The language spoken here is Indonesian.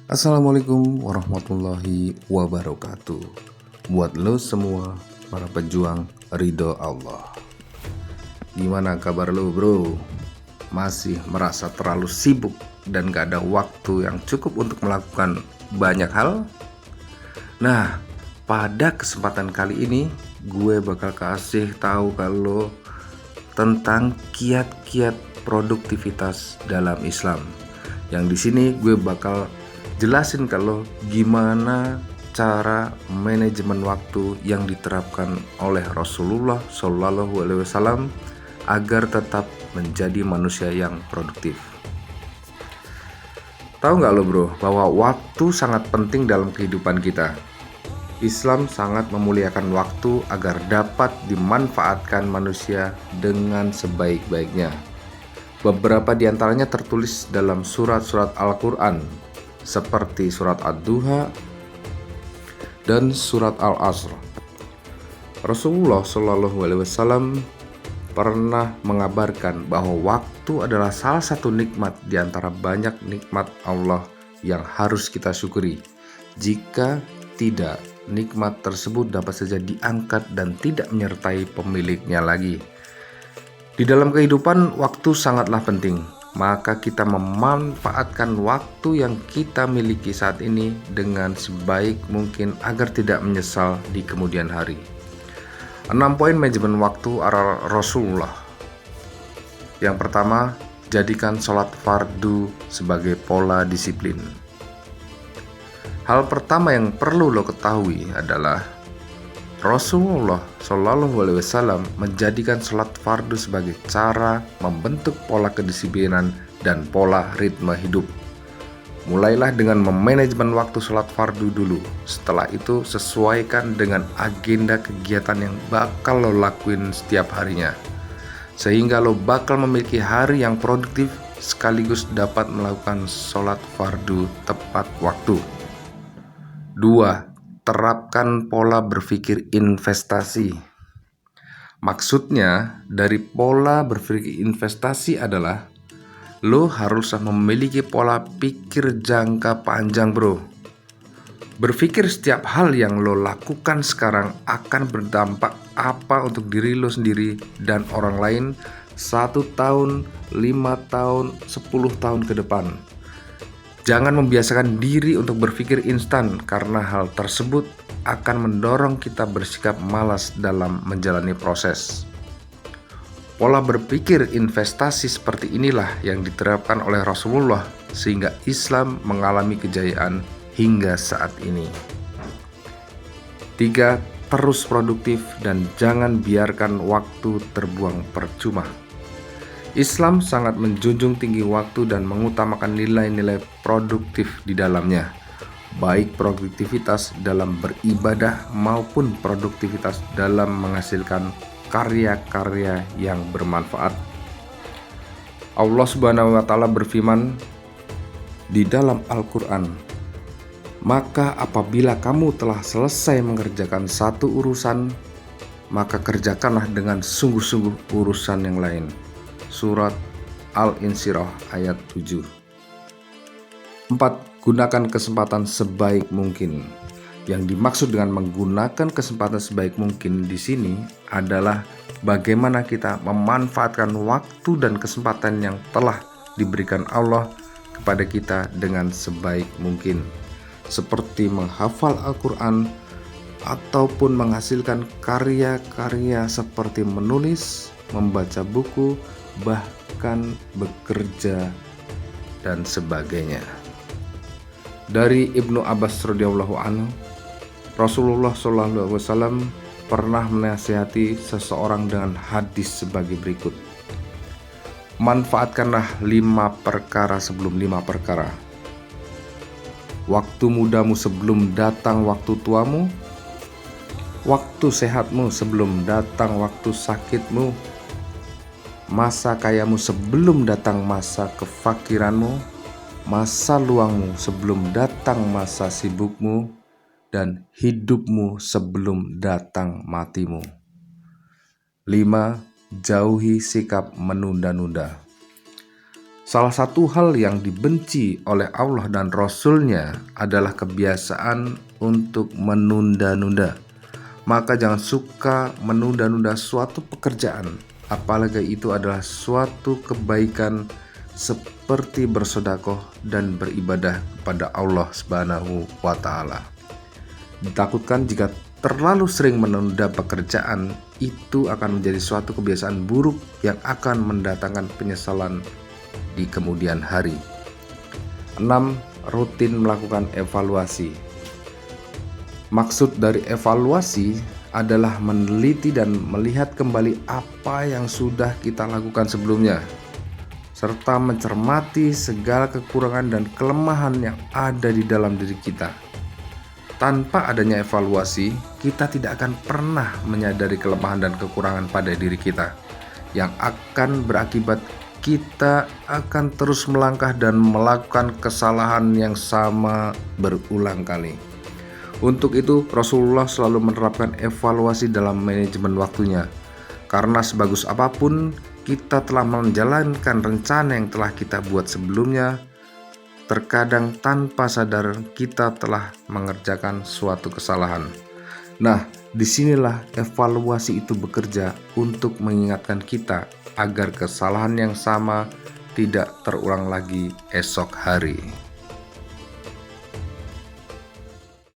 Assalamualaikum warahmatullahi wabarakatuh. Buat lo semua para pejuang ridho Allah. Gimana kabar lo bro? Masih merasa terlalu sibuk dan gak ada waktu yang cukup untuk melakukan banyak hal? Nah, pada kesempatan kali ini gue bakal kasih tahu kalau tentang kiat-kiat produktivitas dalam Islam. Yang di sini gue bakal jelasin kalau gimana cara manajemen waktu yang diterapkan oleh Rasulullah Shallallahu Alaihi Wasallam agar tetap menjadi manusia yang produktif. Tahu nggak lo bro, bahwa waktu sangat penting dalam kehidupan kita. Islam sangat memuliakan waktu agar dapat dimanfaatkan manusia dengan sebaik-baiknya. Beberapa di antaranya tertulis dalam surat-surat Al-Quran, seperti surat Ad-Duha dan surat Al-Asr. Rasulullah Shallallahu Alaihi Wasallam pernah mengabarkan bahwa waktu adalah salah satu nikmat di antara banyak nikmat Allah yang harus kita syukuri. Jika tidak, nikmat tersebut dapat saja diangkat dan tidak menyertai pemiliknya lagi. Di dalam kehidupan, waktu sangatlah penting. Maka kita memanfaatkan waktu yang kita miliki saat ini dengan sebaik mungkin agar tidak menyesal di kemudian hari. 6 poin manajemen waktu ala Rasulullah. Yang pertama, jadikan sholat fardu sebagai pola disiplin. Hal pertama yang perlu lo ketahui adalah Rasulullah Shallallahu Alaihi Wasallam menjadikan sholat fardu sebagai cara membentuk pola kedisiplinan dan pola ritme hidup. Mulailah dengan memanajemen waktu sholat fardu dulu. Setelah itu sesuaikan dengan agenda kegiatan yang bakal lo lakuin setiap harinya, sehingga lo bakal memiliki hari yang produktif sekaligus dapat melakukan sholat fardu tepat waktu. 2. Terapkan pola berpikir investasi. Maksudnya dari pola berpikir investasi adalah lo harus memiliki pola pikir jangka panjang bro. Berpikir setiap hal yang lo lakukan sekarang akan berdampak apa untuk diri lo sendiri dan orang lain 1 tahun, 5 tahun, 10 tahun ke depan. Jangan membiasakan diri untuk berpikir instan, karena hal tersebut akan mendorong kita bersikap malas dalam menjalani proses. Pola berpikir investasi seperti inilah yang diterapkan oleh Rasulullah sehingga Islam mengalami kejayaan hingga saat ini. 3. Terus produktif dan jangan biarkan waktu terbuang percuma. Islam sangat menjunjung tinggi waktu dan mengutamakan nilai-nilai produktif di dalamnya, baik produktivitas dalam beribadah maupun produktivitas dalam menghasilkan karya-karya yang bermanfaat. Allah Subhanahu wa Ta'ala berfirman di dalam Al-Quran, "Maka apabila kamu telah selesai mengerjakan satu urusan, maka kerjakanlah dengan sungguh-sungguh urusan yang lain." Surat Al-Insyirah ayat 7. 4. Gunakan kesempatan sebaik mungkin. Yang dimaksud dengan menggunakan kesempatan sebaik mungkin di sini adalah bagaimana kita memanfaatkan waktu dan kesempatan yang telah diberikan Allah kepada kita dengan sebaik mungkin, seperti menghafal Al-Quran ataupun menghasilkan karya-karya seperti menulis, membaca buku, bahkan bekerja dan sebagainya. Dari Ibnu Abbas radhiyallahu anhu, Rasulullah shallallahu alaihi wasallam pernah menasihati seseorang dengan hadis sebagai berikut: manfaatkanlah 5 perkara sebelum 5 perkara. Waktu mudamu sebelum datang waktu tuamu, waktu sehatmu sebelum datang waktu sakitmu, masa kayamu sebelum datang masa kefakiranmu, masa luangmu sebelum datang masa sibukmu, dan hidupmu sebelum datang matimu. 5. Jauhi sikap menunda-nunda. Salah satu hal yang dibenci oleh Allah dan Rasul-Nya adalah kebiasaan untuk menunda-nunda. Maka jangan suka menunda-nunda suatu pekerjaan, apalagi itu adalah suatu kebaikan seperti bersedekah dan beribadah kepada Allah Subhanahu wa taala. Ditakutkan jika terlalu sering menunda pekerjaan, itu akan menjadi suatu kebiasaan buruk yang akan mendatangkan penyesalan di kemudian hari. 6. Rutin melakukan evaluasi. Maksud dari evaluasi adalah meneliti dan melihat kembali apa yang sudah kita lakukan sebelumnya, serta mencermati segala kekurangan dan kelemahan yang ada di dalam diri kita. Tanpa adanya evaluasi, kita tidak akan pernah menyadari kelemahan dan kekurangan pada diri kita, yang akan berakibat kita akan terus melangkah dan melakukan kesalahan yang sama berulang kali. Untuk itu, Rasulullah selalu menerapkan evaluasi dalam manajemen waktunya. Karena sebagus apapun kita telah menjalankan rencana yang telah kita buat sebelumnya, terkadang tanpa sadar kita telah mengerjakan suatu kesalahan. Nah, disinilah evaluasi itu bekerja untuk mengingatkan kita agar kesalahan yang sama tidak terulang lagi esok hari.